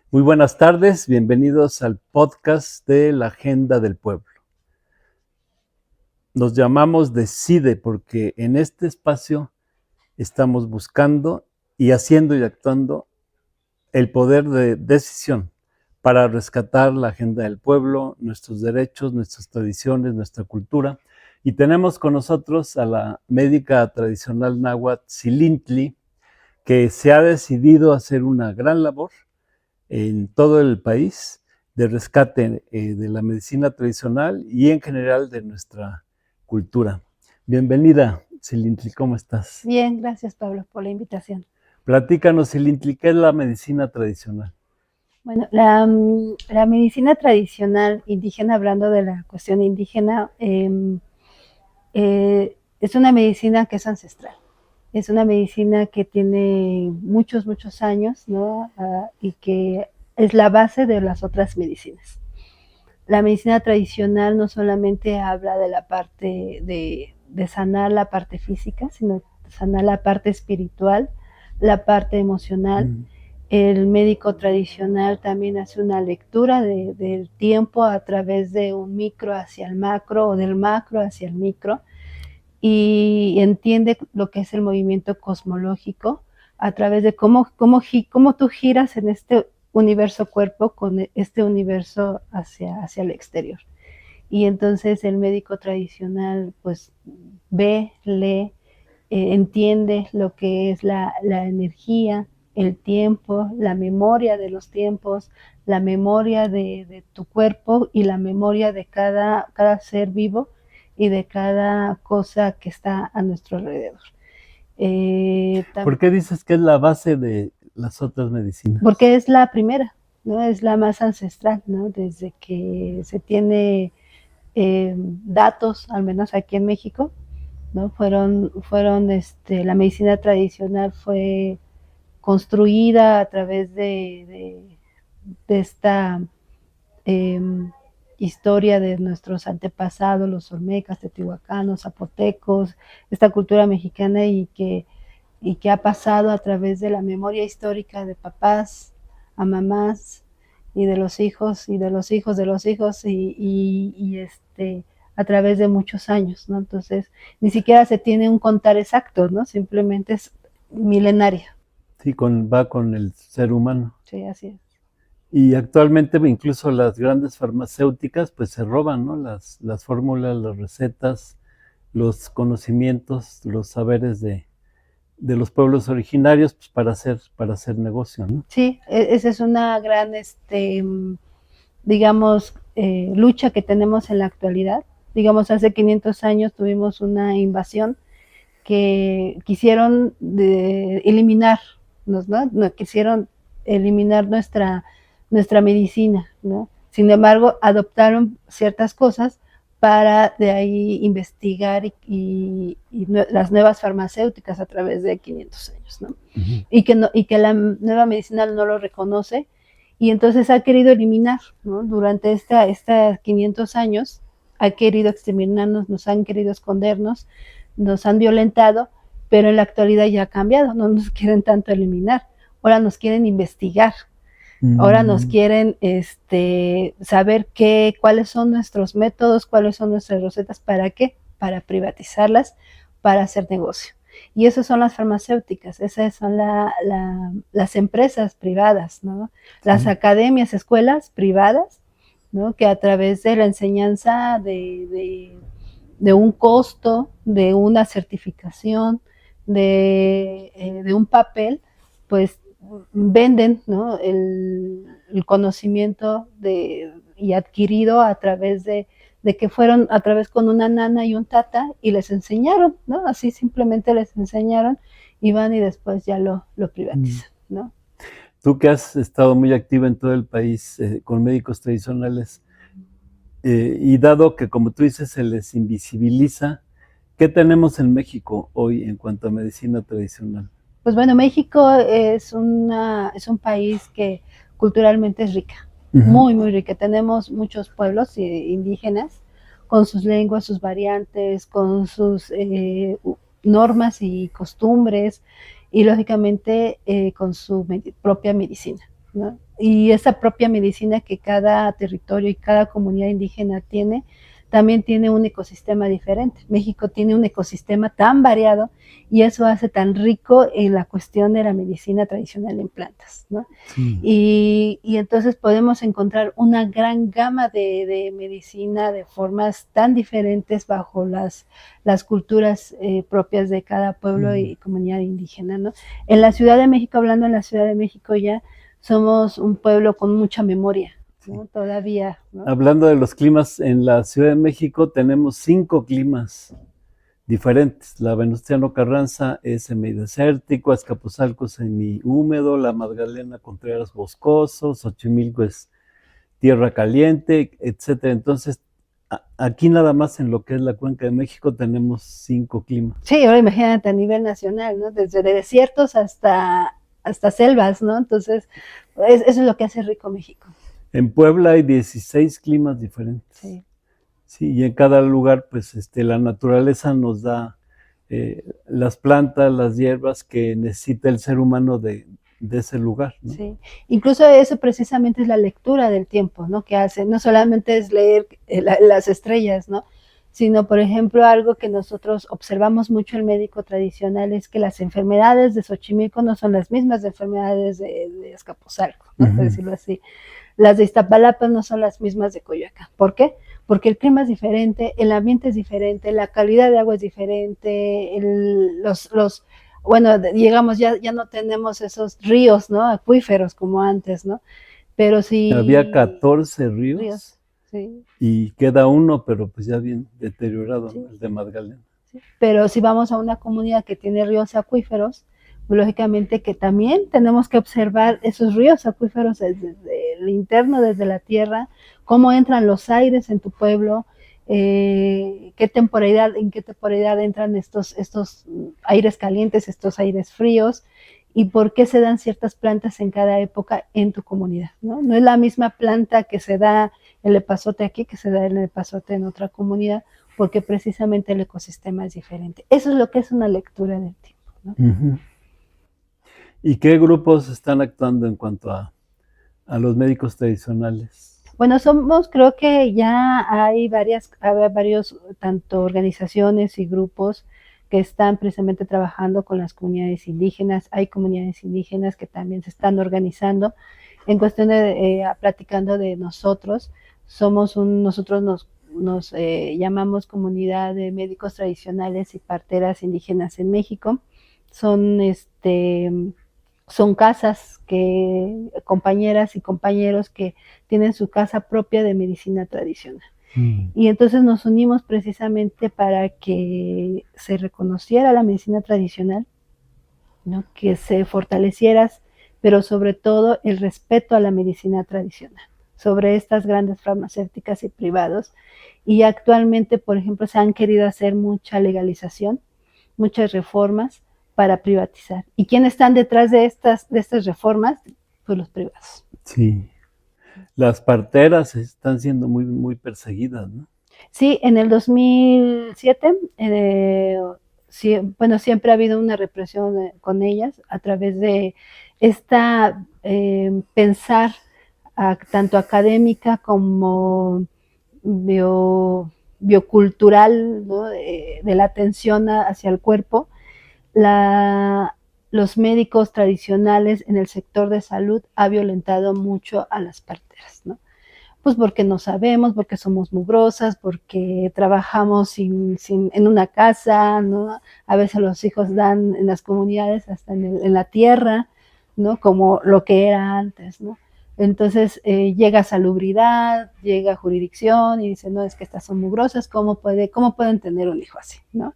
Muy buenas tardes, bienvenidos al podcast de la Agenda del Pueblo. Nos llamamos Decide porque en este espacio estamos buscando y haciendo y actuando el poder de decisión para rescatar la agenda del pueblo, nuestros derechos, nuestras tradiciones, nuestra cultura. Y tenemos con nosotros a la médica tradicional náhuatl Xilintli, que se ha decidido a hacer una gran labor en todo el país de rescate de la medicina tradicional y en general de nuestra cultura. Bienvenida, Xilintli, ¿cómo estás? Bien, gracias Pablo por la invitación. Platícanos, Xilintli, ¿qué es la medicina tradicional? Bueno, la medicina tradicional indígena, hablando de la cuestión indígena, es una medicina que es ancestral. Es una medicina que tiene muchos años, ¿no? Y que es la base de las otras medicinas. La medicina tradicional no solamente habla de la parte de sanar la parte física, sino sanar la parte espiritual, la parte emocional. El médico tradicional también hace una lectura del tiempo a través de un micro hacia el macro o del macro hacia el micro, y entiende lo que es el movimiento cosmológico a través de cómo tú giras en este universo cuerpo con este universo hacia el exterior. Y entonces el médico tradicional pues ve, lee, entiende lo que es la energía, el tiempo, la memoria de los tiempos, la memoria de tu cuerpo y la memoria de cada ser vivo y de cada cosa que está a nuestro alrededor. ¿Por qué dices que es la base de las otras medicinas? Porque es la primera, ¿no? Es la más ancestral, ¿no? Desde que se tiene datos, al menos aquí en México, ¿no? La medicina tradicional fue construida a través de esta eh, historia de nuestros antepasados, los olmecas, teotihuacanos, zapotecos, esta cultura mexicana y que ha pasado a través de la memoria histórica de papás a mamás y de los hijos y de los hijos de los hijos a través de muchos años, ¿no? Entonces, ni siquiera se tiene un contar exacto, ¿no? Simplemente es milenaria. Sí, va con el ser humano. Sí, así es. Y actualmente incluso las grandes farmacéuticas pues se roban, ¿no? Las fórmulas, las recetas, los conocimientos, los saberes de los pueblos originarios pues, para hacer negocio, ¿no? Sí, esa es una gran, digamos, lucha que tenemos en la actualidad. Digamos, hace 500 años tuvimos una invasión que quisieron eliminarnos, ¿no? Quisieron eliminar nuestra medicina, ¿no? Sin embargo, adoptaron ciertas cosas para de ahí investigar y las nuevas farmacéuticas a través de 500 años, ¿no? Y que la nueva medicina no lo reconoce y entonces ha querido eliminar, ¿no? Durante esta 500 años ha querido exterminarnos, nos han querido escondernos, nos han violentado, pero en la actualidad ya ha cambiado, no nos quieren tanto eliminar, ahora nos quieren investigar, ahora nos quieren saber cuáles son nuestros métodos, cuáles son nuestras recetas, ¿para qué? Para privatizarlas, para hacer negocio. Y esas son las farmacéuticas, esas son las empresas privadas, ¿no? Las academias, escuelas privadas, ¿no? Que a través de la enseñanza de un costo, de una certificación, de un papel, pues venden, ¿no? el conocimiento y adquirido a través de que fueron a través con una nana y un tata y les enseñaron, ¿no? Así simplemente les enseñaron y van y después ya lo privatizan, ¿no? Tú que has estado muy activa en todo el país con médicos tradicionales, y dado que, como tú dices, se les invisibiliza, ¿qué tenemos en México hoy en cuanto a medicina tradicional? Pues bueno, México es un país que culturalmente es rica, muy rica. Tenemos muchos pueblos indígenas con sus lenguas, sus variantes, con sus normas y costumbres y lógicamente con su propia medicina, ¿no? y esa propia medicina que cada territorio y cada comunidad indígena tiene, también tiene un ecosistema diferente. México tiene un ecosistema tan variado y eso hace tan rico en la cuestión de la medicina tradicional en plantas, ¿no? Sí. Y entonces podemos encontrar una gran gama de medicina de formas tan diferentes bajo las culturas propias de cada pueblo y comunidad indígena, ¿no? En la Ciudad de México, hablando en la Ciudad de México ya, somos un pueblo con mucha memoria, ¿no? Sí. Todavía, ¿no? Hablando de los climas, en la Ciudad de México tenemos 5 climas diferentes. La Venustiano Carranza es semidesértico, Azcapotzalco es semihúmedo, la Magdalena Contreras boscoso, Xochimilco es tierra caliente, etcétera. Entonces, aquí nada más en lo que es la Cuenca de México tenemos 5 climas. Sí, ahora imagínate a nivel nacional, ¿no? Desde desiertos hasta selvas, ¿no? Entonces, eso es lo que hace rico México. En Puebla hay 16 climas diferentes. Sí. Sí, y en cada lugar, pues, la naturaleza nos da las plantas, las hierbas que necesita el ser humano de ese lugar, ¿no? Sí, incluso eso precisamente es la lectura del tiempo, ¿no? Que hace, no solamente es leer las estrellas, ¿no? Sino, por ejemplo, algo que nosotros observamos mucho en médico tradicional es que las enfermedades de Xochimilco no son las mismas enfermedades de Azcapotzalco, ¿no? Por decirlo así. Las de Iztapalapa no son las mismas de Coyoacán. ¿Por qué? Porque el clima es diferente, el ambiente es diferente, la calidad de agua es diferente, bueno, digamos, ya no tenemos esos ríos, ¿no? Acuíferos como antes, ¿no? Pero sí. Había 14 ríos sí. Y queda uno, pero pues ya bien deteriorado, sí. El de Magdalena. Sí. Pero si vamos a una comunidad que tiene ríos acuíferos, lógicamente que también tenemos que observar esos ríos acuíferos desde el interno, desde la tierra, cómo entran los aires en tu pueblo, en qué temporalidad entran estos aires calientes, estos aires fríos, y por qué se dan ciertas plantas en cada época en tu comunidad, ¿no? No es la misma planta que se da el epazote aquí que se da el epazote en otra comunidad, porque precisamente el ecosistema es diferente. Eso es lo que es una lectura del tiempo, ¿no? Uh-huh. ¿Y qué grupos están actuando en cuanto a los médicos tradicionales? Bueno, creo que ya hay varios, tanto organizaciones y grupos que están precisamente trabajando con las comunidades indígenas. Hay comunidades indígenas que también se están organizando en cuestión de, platicando de nosotros. Nosotros nos llamamos Comunidad de Médicos Tradicionales y Parteras Indígenas en México. Son casas compañeras y compañeros que tienen su casa propia de medicina tradicional. Y entonces nos unimos precisamente para que se reconociera la medicina tradicional, ¿no? Que se fortaleciera, pero sobre todo el respeto a la medicina tradicional, sobre estas grandes farmacéuticas y privados. Y actualmente, por ejemplo, se han querido hacer mucha legalización, muchas reformas para privatizar. ¿Y quiénes están detrás de estas reformas? Pues los privados. Sí. Las parteras están siendo muy, muy perseguidas, ¿no? Sí, en el 2007, siempre ha habido una represión con ellas a través de esta pensar tanto académica como biocultural, ¿no? de la atención hacia el cuerpo. Los médicos tradicionales en el sector de salud ha violentado mucho a las parteras, ¿no? Pues porque no sabemos, porque somos mugrosas, porque trabajamos en una casa, ¿no? A veces los hijos dan en las comunidades hasta en la tierra, ¿no? Como lo que era antes, ¿no? Entonces llega salubridad, llega jurisdicción y dice, no, es que estas son mugrosas, ¿cómo pueden tener un hijo así, ¿no?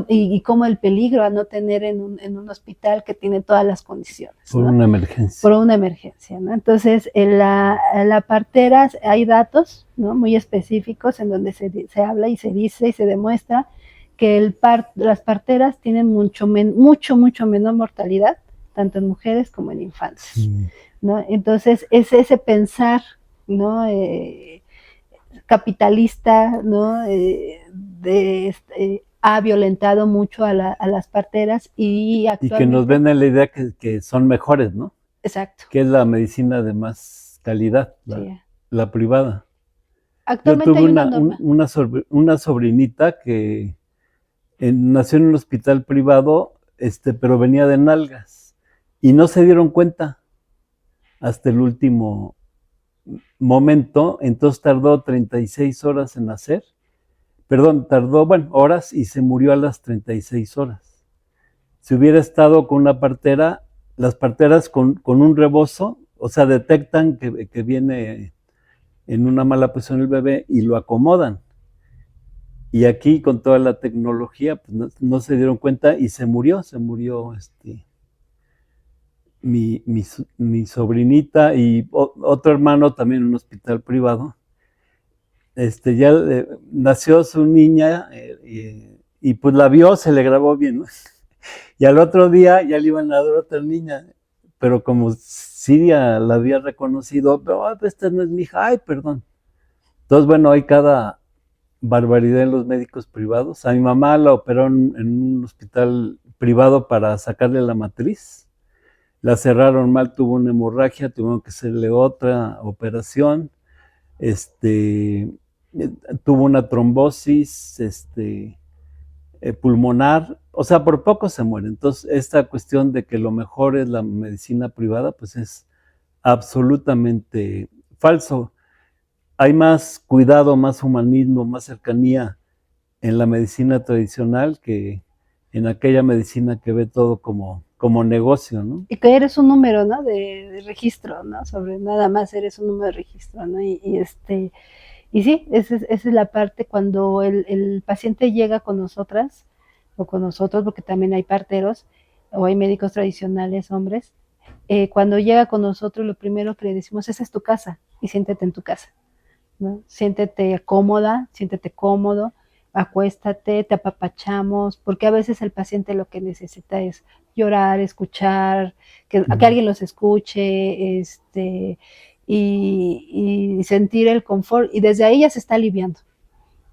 Y cómo el peligro a no tener en un hospital que tiene todas las condiciones, Por ¿no? una emergencia. Por una emergencia, ¿no? Entonces, en la partera hay datos, ¿no? Muy específicos en donde se habla y se dice y se demuestra que las parteras tienen mucho menor mortalidad, tanto en mujeres como en infantes. Sí. ¿No? Entonces, es ese pensar, ¿no? Capitalista, ¿no? Ha violentado mucho a las parteras y actualmente... Y que nos venden la idea que son mejores, ¿no? Exacto. que es la medicina de más calidad, Sí. la privada. Yo Actualmente tuve hay una norma. una sobrinita que nació en un hospital privado, pero venía de nalgas y no se dieron cuenta hasta el último momento, entonces tardó 36 horas en nacer, perdón, tardó, bueno, horas y se murió a las 36 horas. Si hubiera estado con una partera, las parteras con un rebozo, o sea, detectan que viene en una mala posición el bebé y lo acomodan. Y aquí con toda la tecnología, pues no se dieron cuenta y se murió mi sobrinita y otro hermano también en un hospital privado. Ya nació su niña y pues la vio, se le grabó bien, ¿no? Y al otro día ya le iban a dar otra niña, pero como Siria la había reconocido, pero esta no es mi hija, ay, perdón. Entonces, bueno, hay cada barbaridad en los médicos privados. A mi mamá la operaron en un hospital privado para sacarle la matriz. La cerraron mal, tuvo una hemorragia, tuvieron que hacerle otra operación. Tuvo una trombosis, pulmonar, o sea, por poco se muere. Entonces, esta cuestión de que lo mejor es la medicina privada, pues es absolutamente falso. Hay más cuidado, más humanismo, más cercanía en la medicina tradicional que en aquella medicina que ve todo como negocio, ¿no? Y que eres un número, ¿no? De registro, ¿no? Sobre nada más eres un número de registro, ¿no? Y sí, esa es la parte cuando el paciente llega con nosotras o con nosotros, porque también hay parteros o hay médicos tradicionales, hombres. Cuando llega con nosotros, lo primero que le decimos, esa es tu casa y siéntete en tu casa, ¿no? Siéntete cómoda, siéntete cómodo, acuéstate, te apapachamos, porque a veces el paciente lo que necesita es llorar, escuchar, que alguien los escuche, y sentir el confort, y desde ahí ya se está aliviando,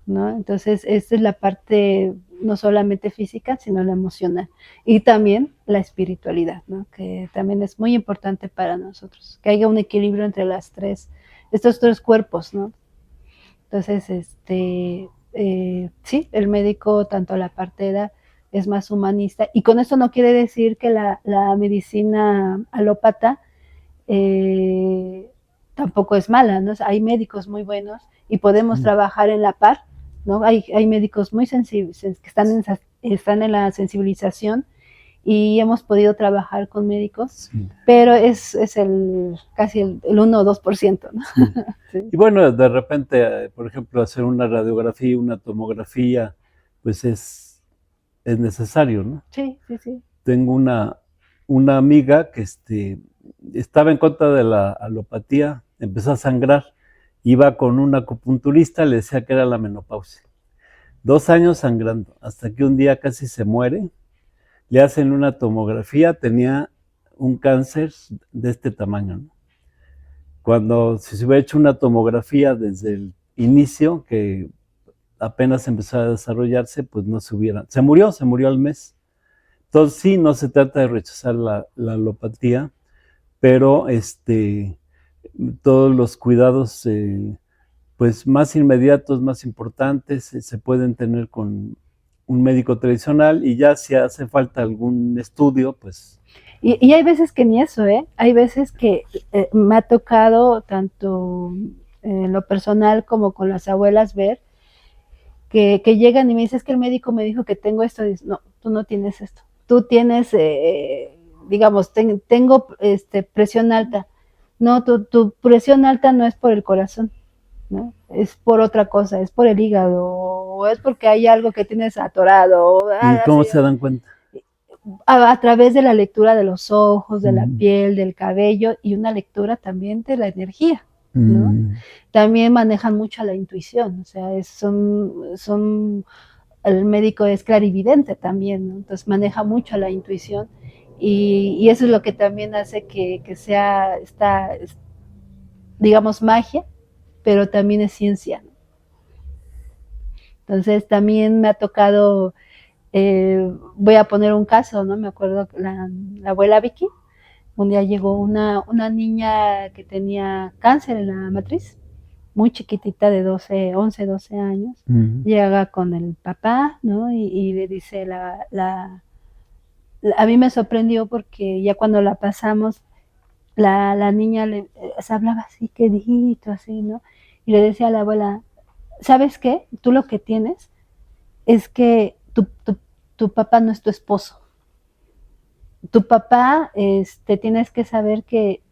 ¿no? Entonces, esta es la parte no solamente física, sino la emocional. Y también la espiritualidad, ¿no? Que también es muy importante para nosotros, que haya un equilibrio entre estos tres cuerpos, ¿no? Entonces, sí, el médico, tanto la partera, es más humanista. Y con esto no quiere decir que la medicina alópata tampoco es mala, ¿no? Hay médicos muy buenos y podemos trabajar en la par, ¿no? Hay médicos muy sensibles que están en la sensibilización y hemos podido trabajar con médicos, sí, pero es casi el 1 o 2%, ¿no? Sí. Sí. Y bueno, de repente, por ejemplo, hacer una radiografía, una tomografía, pues es necesario, ¿no? Sí, sí, sí. Tengo una amiga que estaba en contra de la alopatía, empezó a sangrar, iba con un acupunturista, le decía que era la menopausia. 2 años sangrando, hasta que un día casi se muere, le hacen una tomografía, tenía un cáncer de este tamaño, ¿no? Cuando si se hubiera hecho una tomografía desde el inicio, que apenas empezó a desarrollarse, pues no se murió al mes. Entonces sí, no se trata de rechazar la alopatía, pero todos los cuidados pues más inmediatos, más importantes, se pueden tener con un médico tradicional y ya si hace falta algún estudio, pues... Y hay veces que ni eso, ¿eh? Hay veces que me ha tocado, tanto en lo personal como con las abuelas, ver que llegan y me dicen, es que el médico me dijo que tengo esto. Y dices, no, tú no tienes esto. Tú tienes, digamos, tengo presión alta. No, tu presión alta no es por el corazón, ¿no? Es por otra cosa, es por el hígado, o es porque hay algo que tienes atorado. ¿Y cómo se dan cuenta? A través de la lectura de los ojos, de la piel, del cabello y una lectura también de la energía, ¿no? También manejan mucho la intuición, o sea, el médico es clarividente también, ¿no? Entonces maneja mucho la intuición y eso es lo que también hace que sea digamos, magia, pero también es ciencia, ¿no? Entonces también me ha tocado, voy a poner un caso, ¿no? Me acuerdo la abuela Vicky, un día llegó una niña que tenía cáncer en la matriz, muy chiquitita de 11, 12 años, llega con el papá, ¿no? Y le dice a mí me sorprendió porque ya cuando la pasamos, la niña se hablaba así, quedito, así, ¿no? Y le decía a la abuela, ¿sabes qué? Tú lo que tienes es que tu papá no es tu esposo. Tu papá, tienes que saber que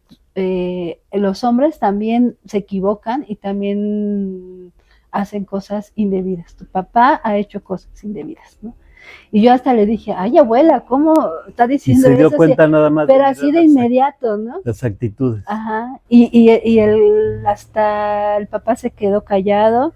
los hombres también se equivocan y también hacen cosas indebidas. Tu papá ha hecho cosas indebidas, ¿no? Y yo hasta le dije, ay, abuela, ¿cómo está diciendo eso? Y se dio eso? cuenta así, nada más. Pero así de inmediato, ¿no? Las actitudes. Ajá. Hasta el papá se quedó callado.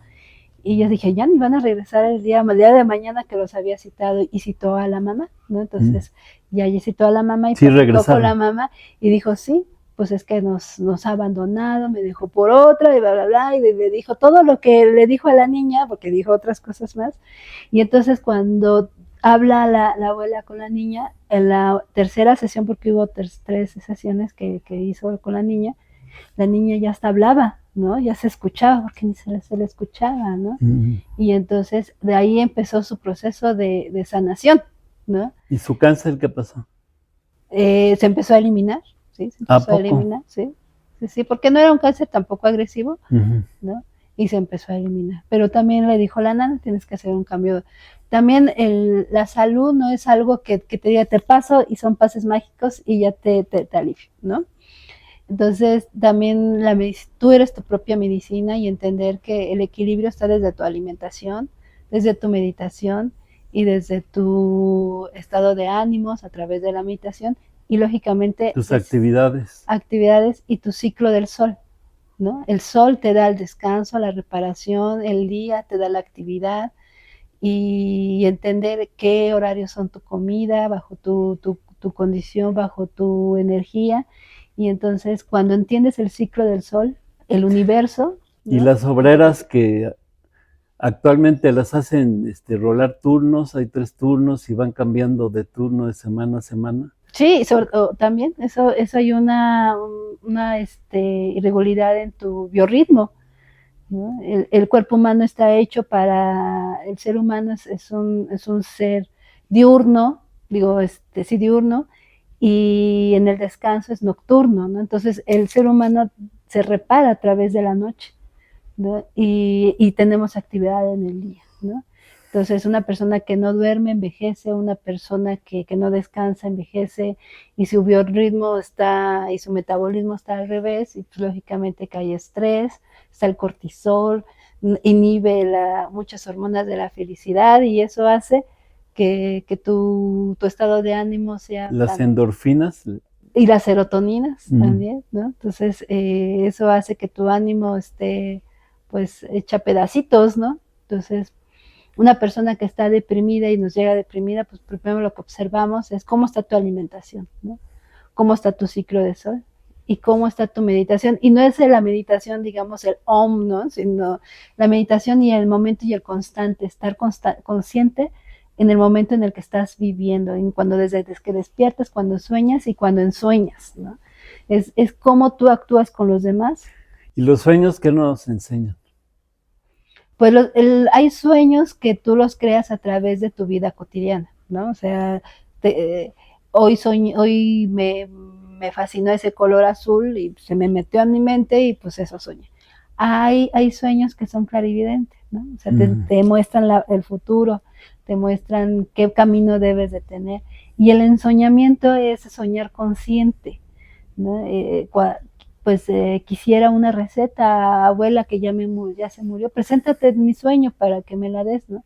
Y yo dije, ya ni van a regresar el día de mañana que los había citado, y citó a la mamá, ¿no? Entonces, ya citó a la mamá y sí, platicó con la mamá y dijo, sí, pues es que nos ha abandonado, me dejó por otra, y bla, bla, bla, y le dijo todo lo que le dijo a la niña, porque dijo otras cosas más. Y entonces cuando habla la abuela con la niña, en la tercera sesión, porque hubo tres sesiones que hizo con la niña ya hasta hablaba, ¿no? Ya se escuchaba, porque ni se le escuchaba, ¿no? Y entonces de ahí empezó su proceso de sanación, ¿no? ¿Y su cáncer qué pasó? Se empezó a eliminar, ¿sí? Se empezó a eliminar, ¿sí? Sí, porque no era un cáncer tampoco agresivo, ¿no? Y se empezó a eliminar. Pero también le dijo la nana, tienes que hacer un cambio. También la salud no es algo que te diga, te paso y son pases mágicos y ya te alivio, ¿no? Entonces, también tú eres tu propia medicina, y entender que el equilibrio está desde tu alimentación, desde tu meditación y desde tu estado de ánimos a través de la meditación, y lógicamente tus actividades y tu ciclo del sol, ¿no? El sol te da el descanso, la reparación, el día te da la actividad, y entender qué horarios son tu comida, bajo tu condición, bajo tu energía. Y entonces, cuando entiendes el ciclo del sol, el universo, ¿no? Y las obreras que actualmente las hacen rolar turnos, hay 3 turnos y van cambiando de turno de semana a semana. Sí, también eso hay una irregularidad en tu biorritmo, ¿no? El cuerpo humano está hecho el ser humano es un ser diurno, sí, diurno, y en el descanso es nocturno, ¿no? Entonces el ser humano se repara a través de la noche, ¿no? Y tenemos actividad en el día, ¿no? Entonces una persona que no duerme envejece, una persona que no descansa envejece, y su biorritmo y su metabolismo está al revés, y pues lógicamente que hay estrés, está el cortisol, inhibe muchas hormonas de la felicidad, y eso hace que tu estado de ánimo sea... Las endorfinas. Y las serotoninas también, ¿no? Entonces, eso hace que tu ánimo esté, pues, hecha pedacitos, ¿no? Entonces, una persona que está deprimida y nos llega deprimida, pues primero lo que observamos es cómo está tu alimentación, ¿no? Cómo está tu ciclo de sol y cómo está tu meditación. Y no es la meditación, digamos, el OM, ¿no? Sino la meditación y el momento y el constante, estar consciente en el momento en el que estás viviendo, cuando desde que despiertas, cuando sueñas y cuando ensueñas, ¿no? Es cómo tú actúas con los demás. ¿Y los sueños qué nos enseñan? Pues hay sueños que tú los creas a través de tu vida cotidiana, ¿no? O sea, hoy me fascinó ese color azul y se me metió en mi mente y pues eso soñé. Hay sueños que son clarividentes, ¿no? O sea, te muestran el futuro, te muestran qué camino debes de tener. Y el ensoñamiento es soñar consciente, ¿no? Pues quisiera una receta, abuela, que ya se murió, preséntate en mi sueño para que me la des, ¿no?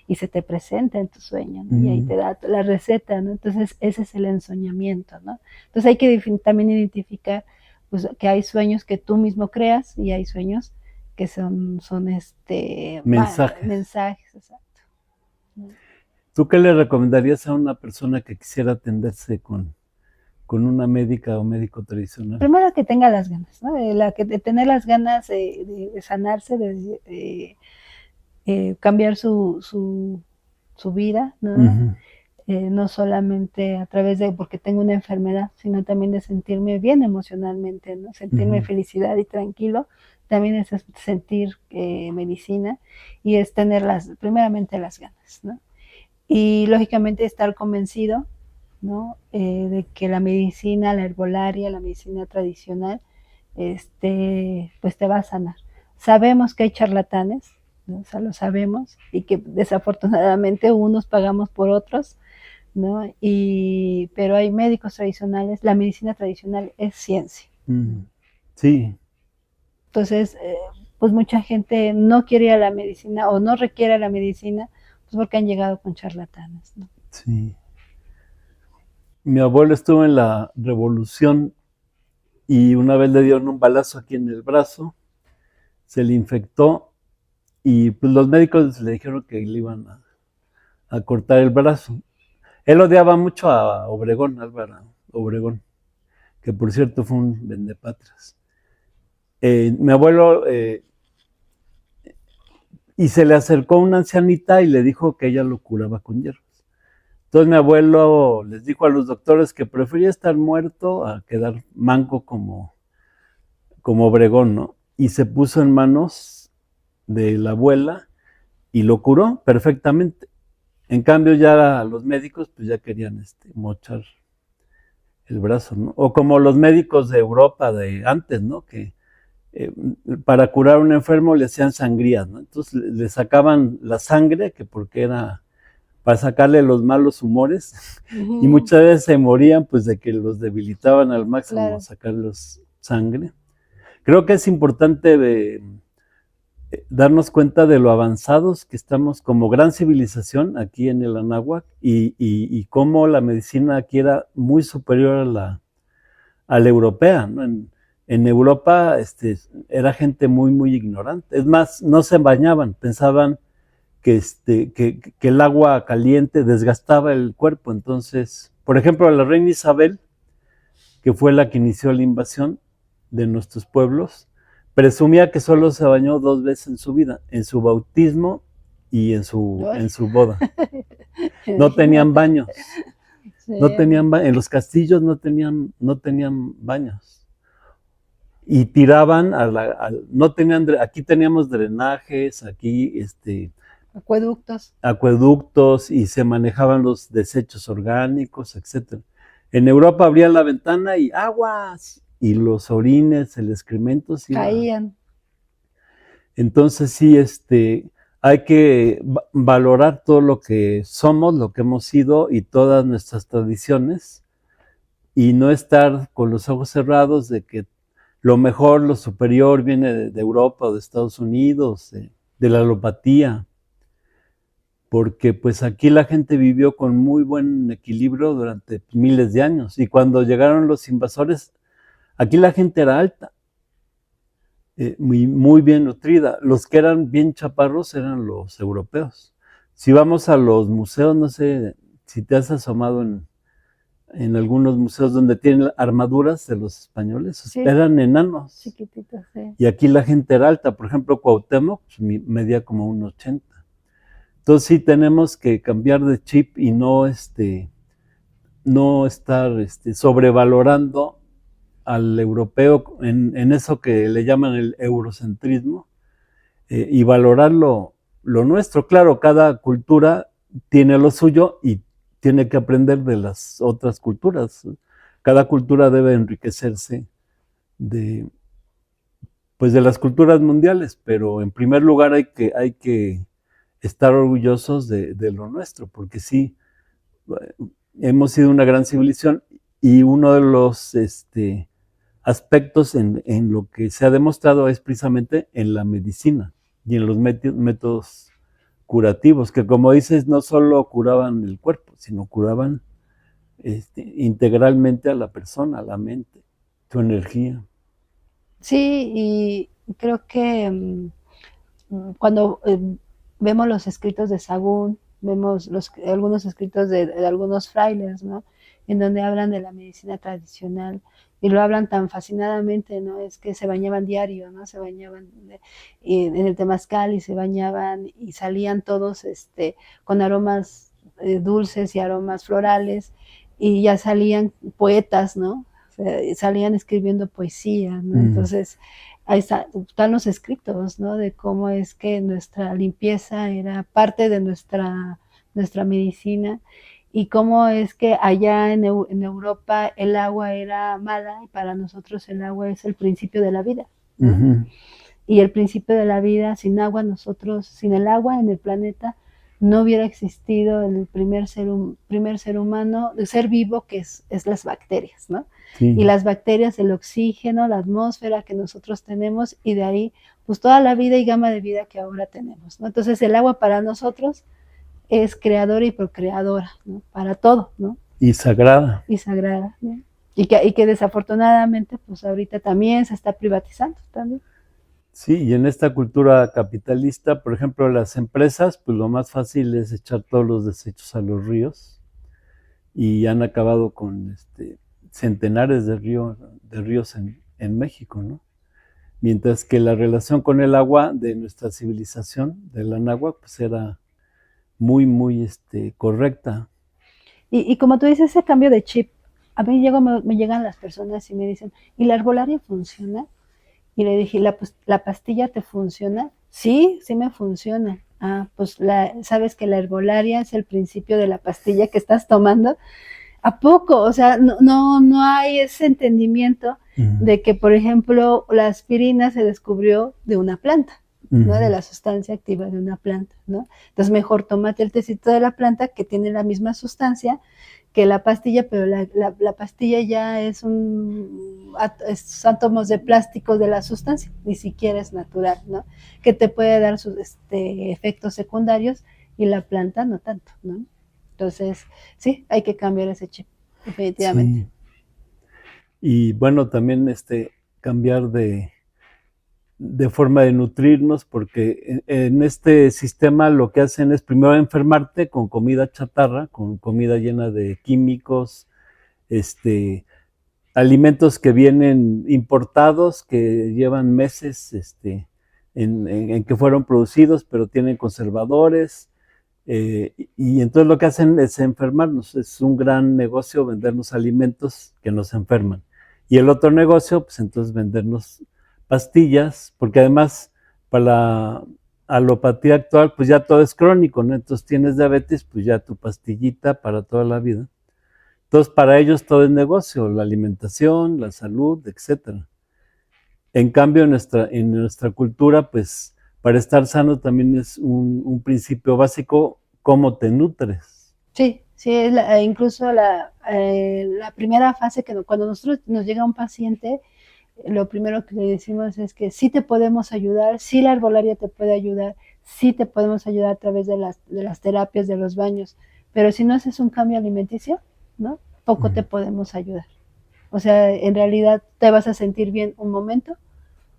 Y se te presenta en tu sueño, ¿no? Y ahí te da la receta, ¿no? Entonces ese es el ensoñamiento, ¿no? Entonces hay que también identificar, pues, que hay sueños que tú mismo creas y hay sueños que son mensajes, exacto. ¿Tú qué le recomendarías a una persona que quisiera atenderse con una médica o médico tradicional? Primero, que tenga las ganas, ¿no? De tener las ganas de sanarse, de cambiar su vida, ¿no? no solamente a través de porque tengo una enfermedad, sino también de sentirme bien emocionalmente, ¿no? Sentirme felicidad y tranquilo, también es sentir medicina y es tener primeramente las ganas, ¿no? Y lógicamente estar convencido, ¿no? De que la medicina, la herbolaria, la medicina tradicional, pues te va a sanar. Sabemos que hay charlatanes, ¿no? O sea, lo sabemos, y que desafortunadamente unos pagamos por otros, ¿no? Pero hay médicos tradicionales, la medicina tradicional es ciencia. Sí. Entonces, pues mucha gente no quiere ir a la medicina o no requiere la medicina, pues porque han llegado con charlatanes, ¿no? Sí. Mi abuelo estuvo en la revolución y una vez le dieron un balazo aquí en el brazo, se le infectó y pues los médicos le dijeron que le iban a cortar el brazo. Él odiaba mucho a Obregón, Álvaro Obregón, que por cierto fue un vendepatrias. Mi abuelo, y se le acercó una ancianita y le dijo que ella lo curaba con hierbas. Entonces mi abuelo les dijo a los doctores que prefería estar muerto a quedar manco como Obregón, ¿no? Y se puso en manos de la abuela y lo curó perfectamente. En cambio ya los médicos pues ya querían mochar el brazo, ¿no? O como los médicos de Europa de antes, ¿no? Que para curar a un enfermo le hacían sangrías, ¿no? Entonces le sacaban la sangre, que porque era para sacarle los malos humores, y muchas veces se morían pues de que los debilitaban al máximo, claro, sacarles sangre. Creo que es importante darnos cuenta de lo avanzados que estamos como gran civilización aquí en el Anáhuac y cómo la medicina aquí era muy superior a la europea, ¿no? En Europa era gente muy, muy ignorante. Es más, no se bañaban, pensaban que el agua caliente desgastaba el cuerpo. Entonces, por ejemplo, la reina Isabel, que fue la que inició la invasión de nuestros pueblos, presumía que solo se bañó 2 veces en su vida, en su bautismo y en su boda. No tenían baños. Sí. No tenían en los castillos no tenían baños. Y tiraban no tenían, aquí teníamos drenajes, aquí acueductos y se manejaban los desechos orgánicos, etc. En Europa abrían la ventana y aguas, y los orines, el excremento caían. Entonces sí, hay que valorar todo lo que somos, lo que hemos sido y todas nuestras tradiciones y no estar con los ojos cerrados de que lo mejor, lo superior viene de Europa o de Estados Unidos, de la alopatía, porque pues aquí la gente vivió con muy buen equilibrio durante miles de años y cuando llegaron los invasores, aquí la gente era alta, muy, muy bien nutrida. Los que eran bien chaparros eran los europeos. Si vamos a los museos, no sé si te has asomado en algunos museos donde tienen armaduras de los españoles, sí, eran enanos. Chiquititos, sí. Y aquí la gente era alta. Por ejemplo, Cuauhtémoc pues, medía como 1,80. Entonces sí tenemos que cambiar de chip y no estar sobrevalorando al europeo en eso que le llaman el eurocentrismo y valorar lo nuestro. Claro, cada cultura tiene lo suyo y tiene que aprender de las otras culturas. Cada cultura debe enriquecerse de las culturas mundiales, pero en primer lugar hay que estar orgullosos de lo nuestro, porque sí, hemos sido una gran civilización y uno de los aspectos en lo que se ha demostrado es precisamente en la medicina y en los métodos curativos, que como dices, no solo curaban el cuerpo, sino curaban integralmente a la persona, a la mente, su energía. Sí, y creo que cuando vemos los escritos de Sagún, vemos algunos escritos de algunos frailes, ¿no? En donde hablan de la medicina tradicional y lo hablan tan fascinadamente, ¿no? Es que se bañaban diario, ¿no? Se bañaban en el temazcal y se bañaban y salían todos con aromas dulces y aromas florales, y ya salían poetas, ¿no? O sea, salían escribiendo poesía, ¿no? Entonces, ahí están los escritos, ¿no? De cómo es que nuestra limpieza era parte de nuestra medicina, y cómo es que allá en Europa el agua era mala, y para nosotros el agua es el principio de la vida, ¿no? Y el principio de la vida, sin agua nosotros, sin el agua en el planeta, no hubiera existido el primer ser humano, el ser vivo, que es las bacterias, ¿no? Sí. Y las bacterias, el oxígeno, la atmósfera que nosotros tenemos, y de ahí, pues toda la vida y gama de vida que ahora tenemos, ¿no? Entonces el agua para nosotros es creadora y procreadora, ¿no? Para todo, ¿no? Y sagrada. Y sagrada, ¿no? Y que desafortunadamente, pues ahorita también se está privatizando también. Sí, y en esta cultura capitalista, por ejemplo, las empresas, pues lo más fácil es echar todos los desechos a los ríos, y han acabado con centenares de ríos en México, ¿no? Mientras que la relación con el agua de nuestra civilización, de la náhuatl, pues era muy, muy correcta. Y como tú dices, ese cambio de chip, a mí me llegan las personas y me dicen, ¿y la herbolaria funciona? Y le dije, ¿la pastilla te funciona? Sí, sí me funciona. Ah, pues sabes que la herbolaria es el principio de la pastilla que estás tomando. ¿A poco? O sea, no hay ese entendimiento de que, por ejemplo, la aspirina se descubrió de una planta, ¿no? De la sustancia activa de una planta, ¿no? Entonces, mejor tómate el tecito de la planta, que tiene la misma sustancia que la pastilla, pero la pastilla ya es átomos de plástico de la sustancia, ni siquiera es natural, ¿no? Que te puede dar sus efectos secundarios, y la planta no tanto, ¿no? Entonces, sí, hay que cambiar ese chip, definitivamente. Sí. Y bueno, también cambiar de forma de nutrirnos, porque en este sistema lo que hacen es primero enfermarte con comida chatarra, con comida llena de químicos, alimentos que vienen importados, que llevan meses en que fueron producidos, pero tienen conservadores, y entonces lo que hacen es enfermarnos. Es un gran negocio vendernos alimentos que nos enferman. Y el otro negocio, pues entonces vendernos pastillas, porque además para la alopatía actual, pues ya todo es crónico, ¿no? Entonces tienes diabetes, pues ya tu pastillita para toda la vida. Entonces para ellos todo es negocio, la alimentación, la salud, etcétera. En cambio, en nuestra cultura, pues para estar sano también es un principio básico, cómo te nutres. Sí, sí, incluso la primera fase, que cuando nosotros nos llega un paciente, lo primero que le decimos es que sí te podemos ayudar, sí la herbolaria te puede ayudar, sí te podemos ayudar a través de las terapias, de los baños, pero si no haces un cambio alimenticio, ¿no? Poco te podemos ayudar. O sea, en realidad te vas a sentir bien un momento,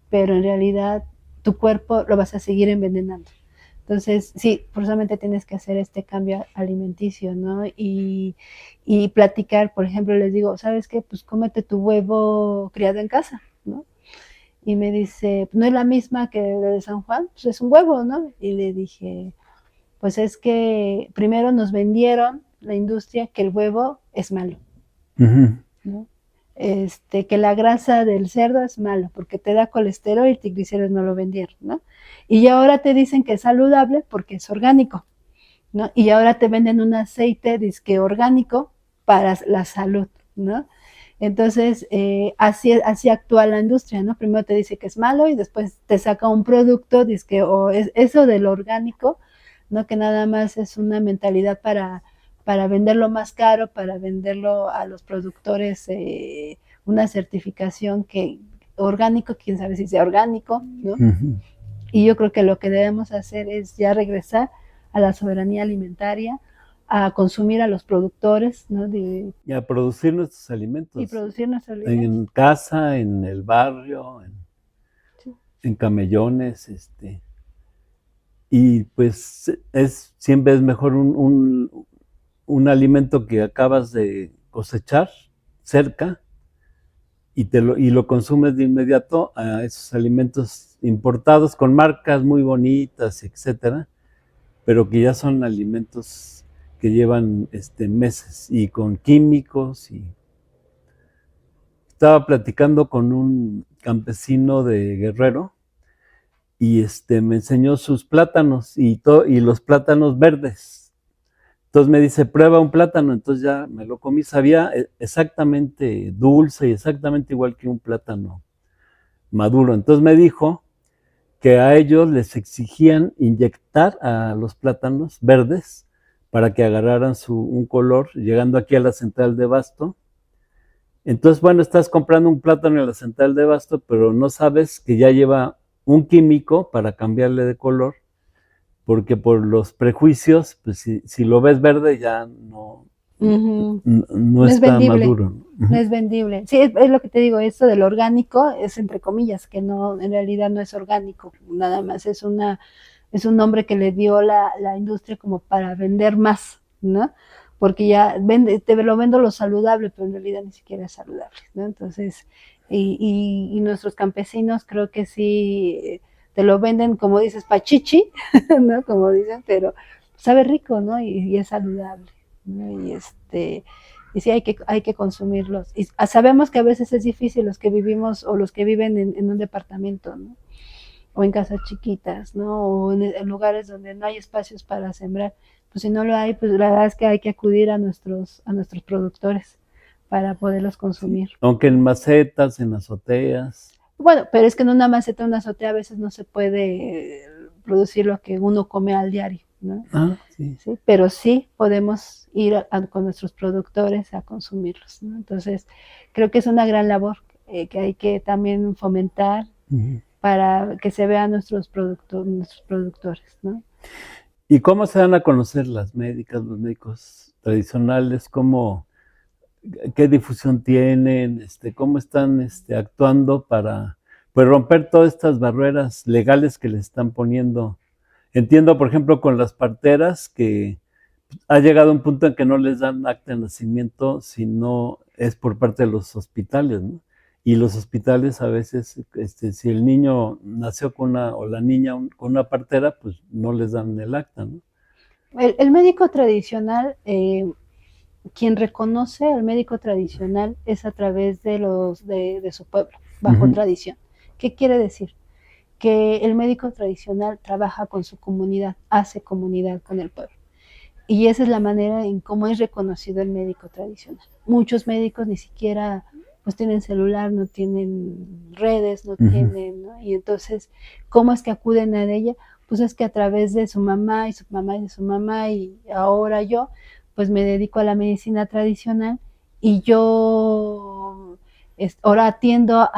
pero en realidad tu cuerpo lo vas a seguir envenenando. Entonces, sí, forzosamente tienes que hacer este cambio alimenticio, ¿no? Y platicar, por ejemplo, les digo, ¿sabes qué? Pues cómete tu huevo criado en casa, ¿no? Y me dice, no es la misma que la de San Juan, pues es un huevo, ¿no? Y le dije, pues es que primero nos vendieron la industria que el huevo es malo, ¿no? Que la grasa del cerdo es malo porque te da colesterol y triglicéridos, no lo vendieron, ¿no? Y ahora te dicen que es saludable porque es orgánico, ¿no? Y ahora te venden un aceite disque orgánico para la salud, ¿no? Entonces, así actúa la industria, ¿no? Primero te dice que es malo y después te saca un producto, disque, o eso del orgánico, ¿no? Que nada más es una mentalidad para venderlo más caro, para venderlo a los productores, una certificación que orgánico, quién sabe si sea orgánico, ¿no? Y yo creo que lo que debemos hacer es ya regresar a la soberanía alimentaria, a consumir a los productores, ¿no? Y a producir nuestros alimentos. Y producir nuestros alimentos. En casa, en el barrio, Sí. en camellones, y pues siempre es mejor un alimento que acabas de cosechar cerca y lo consumes de inmediato, a esos alimentos importados con marcas muy bonitas, etcétera, pero que ya son alimentos que llevan meses y con químicos. Y estaba platicando con un campesino de Guerrero y me enseñó sus plátanos y los plátanos verdes. Entonces me dice, prueba un plátano. Entonces ya me lo comí, sabía exactamente dulce y exactamente igual que un plátano maduro. Entonces me dijo que a ellos les exigían inyectar a los plátanos verdes para que agarraran un color, llegando aquí a la central de Abasto. Entonces, bueno, estás comprando un plátano en la central de Abasto, pero no sabes que ya lleva un químico para cambiarle de color, porque por los prejuicios, pues si lo ves verde ya no, no es está vendible, maduro. no es vendible. Sí, es lo que te digo, esto del orgánico es entre comillas, que no, en realidad no es orgánico, nada más es un nombre que le dio la industria como para vender más, ¿no? Porque ya te lo vendo lo saludable, pero en realidad ni siquiera es saludable, ¿no? Entonces, y nuestros campesinos creo que sí te lo venden, como dices, pachichi, ¿no? Como dicen, pero sabe rico, ¿no? Y es saludable, ¿no? Y sí hay que consumirlos. Y sabemos que a veces es difícil los que vivimos o los que viven en un departamento, ¿no? O en casas chiquitas, ¿no? O en lugares donde no hay espacios para sembrar. Pues si no lo hay, pues la verdad es que hay que acudir a nuestros productores para poderlos consumir. Sí, aunque en macetas, en azoteas. Bueno, pero es que en una maceta, una azotea a veces no se puede producir lo que uno come al diario, ¿no? Sí. ¿Sí? Pero sí podemos ir con nuestros productores a consumirlos, ¿no? Entonces, creo que es una gran labor que hay que también fomentar para que se vean nuestros productores, ¿no? ¿Y cómo se dan a conocer las médicas, los médicos tradicionales? ¿Qué difusión tienen? ¿Cómo están actuando para pues, romper todas estas barreras legales que les están poniendo? Entiendo, por ejemplo, con las parteras que ha llegado un punto en que no les dan acta de nacimiento si no es por parte de los hospitales, ¿no? Y los hospitales a veces, si el niño nació o la niña con una partera, pues no les dan el acta, ¿no? El médico tradicional, quien reconoce al médico tradicional es a través de su pueblo, bajo tradición. ¿Qué quiere decir? Que el médico tradicional trabaja con su comunidad, hace comunidad con el pueblo. Y esa es la manera en cómo es reconocido el médico tradicional. Muchos médicos ni siquiera pues tienen celular, no tienen redes, no tienen, ¿no? Y entonces, ¿cómo es que acuden a ella? Pues es que a través de su mamá y su mamá y de su mamá y ahora yo, pues me dedico a la medicina tradicional y yo ahora atiendo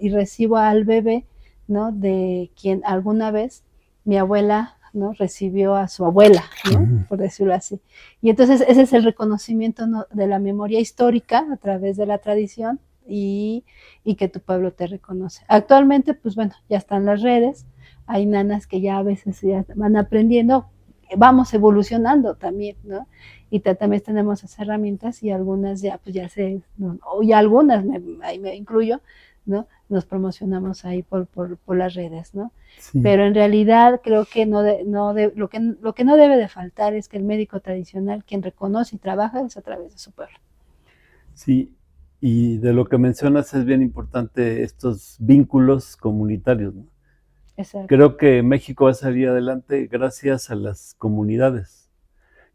y recibo al bebé, ¿no? De quien alguna vez mi abuela, ¿no? Recibió a su abuela, ¿no? Por decirlo así. Y entonces ese es el reconocimiento, ¿no? De la memoria histórica a través de la tradición y que tu pueblo te reconoce. Actualmente, pues bueno, ya están las redes, hay nanas que ya a veces ya van aprendiendo, vamos evolucionando también, ¿no? Y también tenemos esas herramientas y algunas ya, pues ya sé, ¿no? Y algunas, ahí me incluyo, ¿no? Nos promocionamos ahí por las redes, ¿no? Sí. Pero en realidad creo que lo que no debe de faltar es que el médico tradicional, quien reconoce y trabaja, es a través de su pueblo. Sí, y de lo que mencionas es bien importante estos vínculos comunitarios, ¿no? Exacto. Creo que México va a salir adelante gracias a las comunidades,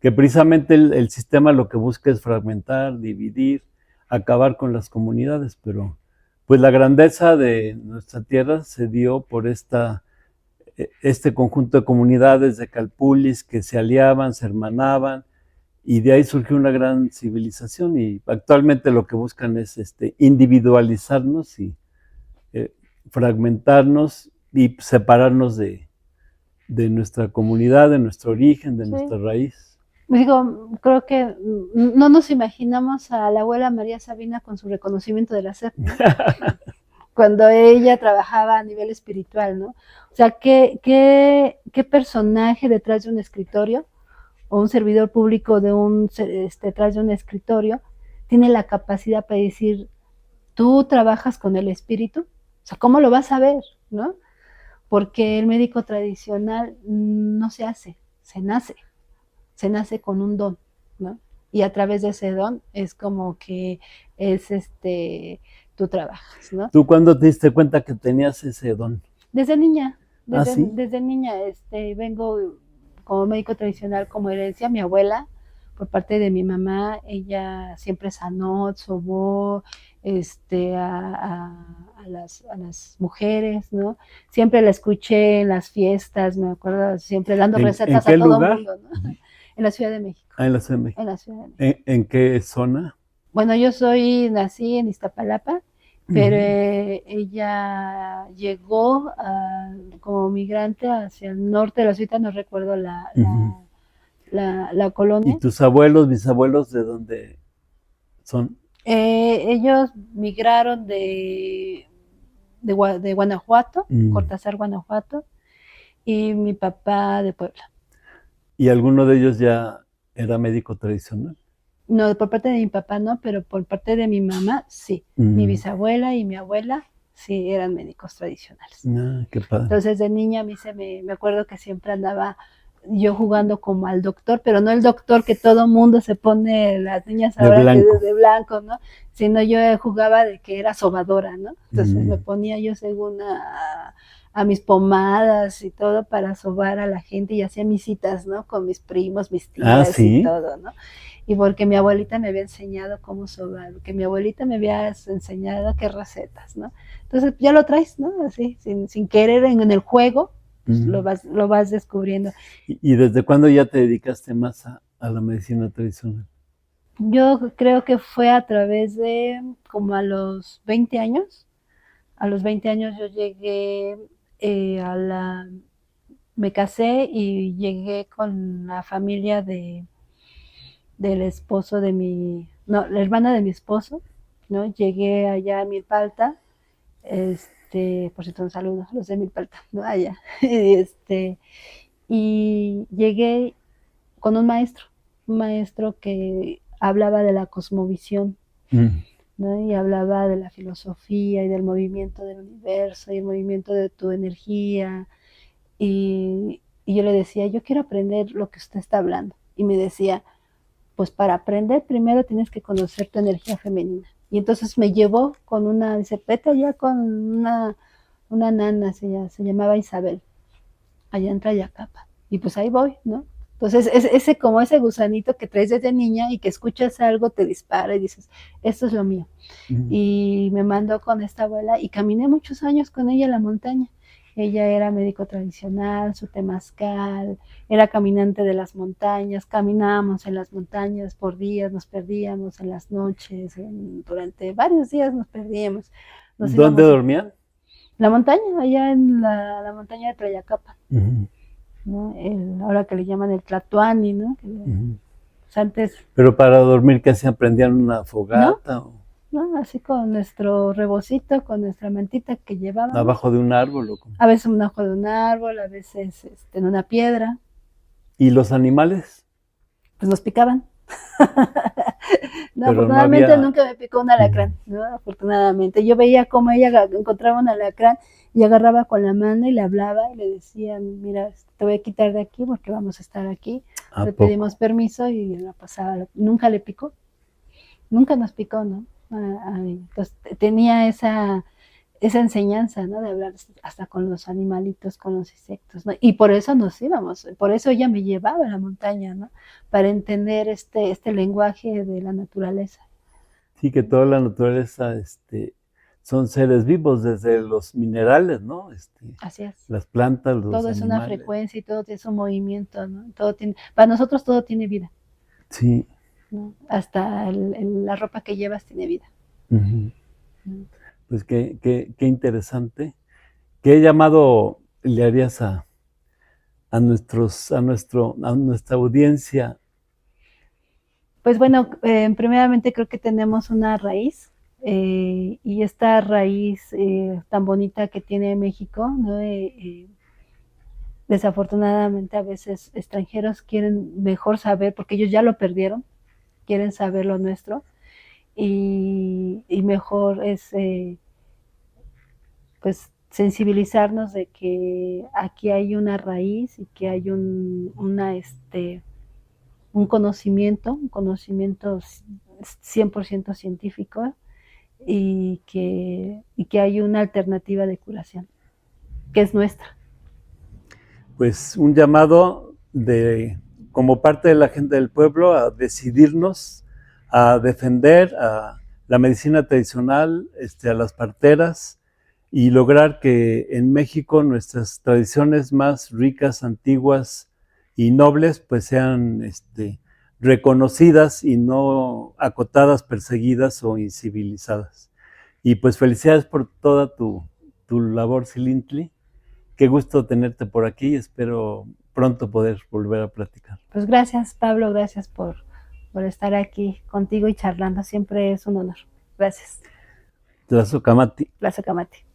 que precisamente el sistema lo que busca es fragmentar, dividir, acabar con las comunidades, pero pues la grandeza de nuestra tierra se dio por este conjunto de comunidades de Calpulis que se aliaban, se hermanaban, y de ahí surgió una gran civilización, y actualmente lo que buscan es individualizarnos y fragmentarnos y separarnos de nuestra comunidad, de nuestro origen, de nuestra raíz. Digo, creo que no nos imaginamos a la abuela María Sabina con su reconocimiento de la SEP, ¿no? Cuando ella trabajaba a nivel espiritual, ¿no? O sea, ¿qué personaje detrás de un escritorio o un servidor público detrás de un escritorio tiene la capacidad para decir, tú trabajas con el espíritu? O sea, ¿cómo lo vas a ver, no? Porque el médico tradicional no se hace, se nace. se nace con un don, ¿no? Y a través de ese don es como que es tú trabajas, ¿no? ¿Tú cuándo te diste cuenta que tenías ese don? Desde niña, ¿Ah, sí? desde niña, vengo como médico tradicional como herencia. Mi abuela, por parte de mi mamá, ella siempre sanó, sobó, a las mujeres, ¿no? Siempre la escuché en las fiestas, me acuerdo, siempre dando ¿En recetas a qué todo lugar? mundo, ¿no? En la Ciudad de México, Ah, en la Ciudad de México. en la Ciudad de México. ¿En qué zona? Bueno, nací en Iztapalapa, pero Ujú, ella llegó como migrante hacia el norte de la ciudad, no recuerdo ujú. la ¿Y colonia. tus abuelos, bisabuelos, de dónde son? Ellos migraron de Guanajuato, Mm. Cortázar, Guanajuato, y mi papá de Puebla. ¿Y alguno de ellos ya era médico tradicional? No, por parte de mi papá no, pero por parte de mi mamá sí. Mi Mm. bisabuela y mi abuela sí eran médicos tradicionales. Ah, qué padre. Entonces de niña a mí me acuerdo que siempre andaba yo jugando como al doctor, pero no el doctor que todo mundo se pone, las niñas De ahora que blanco. de blanco, ¿no? Sino yo jugaba de que era sobadora, ¿no? Entonces me Mm. ponía yo según a mis pomadas y todo para sobar a la gente y hacía mis citas, ¿no? Con mis primos, mis Ah, tías y sí. todo, ¿no? Y porque mi abuelita me había enseñado cómo sobar, que mi abuelita me había enseñado qué recetas, ¿no? Entonces ya lo traes, ¿no? Así, sin querer en el juego, pues Mm. lo vas descubriendo. ¿Y desde cuándo ya te dedicaste más a la medicina tradicional? Yo creo que fue a través de como a los 20 años. A los 20 años yo llegué a la... Me casé y llegué con la familia del esposo de mi... No, la hermana de mi esposo, ¿no? Llegué allá a Milpalta, por cierto, un saludo a los de Milpalta, ¿no? Allá. Y llegué con un maestro que hablaba de la cosmovisión, Mm. ¿no? Y hablaba de la filosofía y del movimiento del universo y el movimiento de tu energía. Y yo le decía, yo quiero aprender lo que usted está hablando. Y me decía, pues para aprender primero tienes que conocer tu energía femenina. Y entonces me llevó con dice, vete allá con una nana, se llamaba Isabel, allá en Tlayacapa. Y pues ahí voy, ¿no? Entonces, como ese gusanito que traes desde niña y que escuchas algo, te dispara y dices, esto es lo mío. Mm. Y me mandó con esta abuela y caminé muchos años con ella en la montaña. Ella era médico tradicional, su temazcal, era caminante de las montañas, caminábamos en las montañas por días, nos perdíamos en las noches, durante varios días nos perdíamos. Nos ¿Dónde íbamos a dormían? la montaña, allá en la montaña de Tlayacapa, Ujú, ¿no? Ahora que le llaman el Tlatoani, ¿no? ujú. Pues antes, Pero para dormir, ¿qué hacían? ¿Prendían una ¿no? fogata o ¿No? Así con nuestro rebocito, con nuestra mantita que llevábamos. abajo de un árbol o cómo? A veces un ojo de un árbol, a veces en una piedra, ¿Y los animales? pues nos picaban. No, Pero no afortunadamente había... nunca me picó un Mm. alacrán, ¿no? Afortunadamente. Yo veía cómo ella encontraba un alacrán y agarraba con la mano y le hablaba y le decía, mira, te voy a quitar de aquí porque vamos a estar aquí. ¿A Le poco? pedimos permiso y la pasaba. Nunca le picó, nunca nos picó, ¿no? Entonces tenía esa enseñanza, ¿no? De hablar hasta con los animalitos, con los insectos, ¿no? Y por eso nos íbamos, por eso ella me llevaba a la montaña, ¿no? Para entender este lenguaje de la naturaleza. Sí, que toda la naturaleza, son seres vivos, desde los minerales, ¿no? Así es. Las plantas, Todo los es una animales. frecuencia y todo tiene un movimiento, ¿no? Para nosotros todo tiene vida, Sí. ¿no? Hasta la ropa que llevas tiene vida. Ujú. ¿No? Pues qué interesante. ¿Qué llamado le harías a nuestra audiencia? Pues bueno, primeramente creo que tenemos una raíz y esta raíz tan bonita que tiene México, ¿no? Desafortunadamente a veces extranjeros quieren mejor saber, porque ellos ya lo perdieron, quieren saber lo nuestro y mejor es pues sensibilizarnos de que aquí hay una raíz y que hay un conocimiento 100% científico, y que hay una alternativa de curación, que es nuestra. Pues un llamado como parte de la gente del pueblo a decidirnos a defender a la medicina tradicional, a las parteras, y lograr que en México nuestras tradiciones más ricas, antiguas y nobles pues sean reconocidas y no acotadas, perseguidas o incivilizadas. Y pues felicidades por toda tu labor, Xilintli. Qué gusto tenerte por aquí, espero pronto poder volver a platicar. Pues gracias, Pablo, gracias por estar aquí contigo y charlando, siempre es un honor. Gracias. Tlazocamati. Tlazocamati.